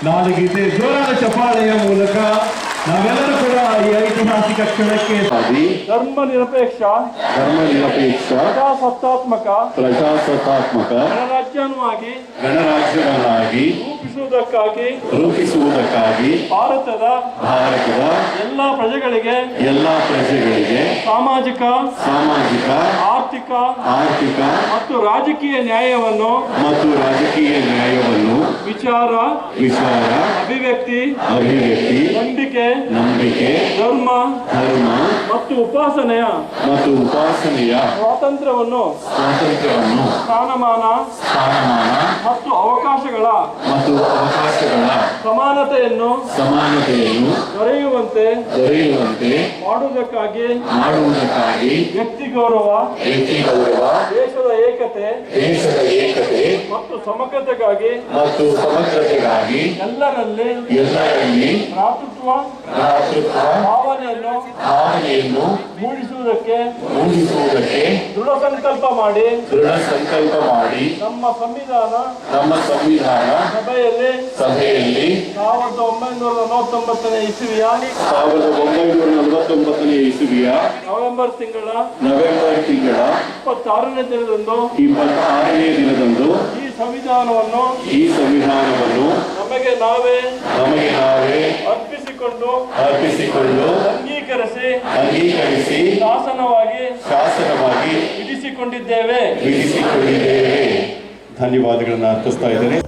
ನಾಡಿಗಿದೆ ಜೋರಾದ ಚಪ್ಪಾಳೆಯ ಮೂಲಕ ನಾವೆಲ್ಲರೂ ಕೂಡ ಈ ಐತಿಹಾಸಿಕ ಕ್ಷಣಕ್ಕೆ ಧರ್ಮ ನಿರಪೇಕ್ಷ ಪ್ರಜಾಸತ್ತಾತ್ಮಕ ಗಣರಾಜ್ಯವನ್ನಾಗಿ ರೂಪಿಸುವುದಕ್ಕಾಗಿ ಭಾರತದ ಎಲ್ಲಾ ಪ್ರಜೆಗಳಿಗೆ ಸಾಮಾಜಿಕ ಆರ್ಥಿಕ ಮತ್ತು ರಾಜಕೀಯ ನ್ಯಾಯವನ್ನು ವಿಚಾರ ಅಭಿವ್ಯಕ್ತಿ ನಂಬಿಕೆ ಧರ್ಮ ಮತ್ತು ಉಪಾಸನೆಯ ಸ್ವಾತಂತ್ರ್ಯವನ್ನು ಸ್ಥಾನಮಾನ ಮತ್ತು ಅವಕಾಶಗಳ ಸಮಾನತೆಯನ್ನು ದೊರೆಯುವಂತೆ ಮಾಡುವುದಕ್ಕಾಗಿ ವ್ಯಕ್ತಿ ಗೌರವ ದೇಶದ ಏಕತೆ ಮತ್ತು ಸಮಗ್ರತೆಗಾಗಿ ಎಲ್ಲರಲ್ಲಿ ಭ್ರಾತೃತ್ವ ಭಾವನೆಯನ್ನು ಮೂಡಿಸುವುದಕ್ಕೆ ದೃಢ ಸಂಕಲ್ಪ ಮಾಡಿ ನಮ್ಮ ಸಂವಿಧಾನ ಸಭೆಯಲ್ಲಿ 1949ನೇ ಇಸವಿಯ ನವೆಂಬರ್ ತಿಂಗಳ 26ನೇ ದಿನದಂದು ಈ ಸಂವಿಧಾನವನ್ನು ನಮಗೆ ನಾವೇ ಅರ್ಪಿಸಿಕೊಂಡು ಅಂಗೀಕರಿಸಿ ಶಾಸನವಾಗಿ ವಿಧಿಸಿಕೊಂಡಿದ್ದೇವೆ. ಧನ್ಯವಾದಗಳನ್ನು ಅರ್ಪಿಸ್ತಾ ಇದ್ದೇನೆ.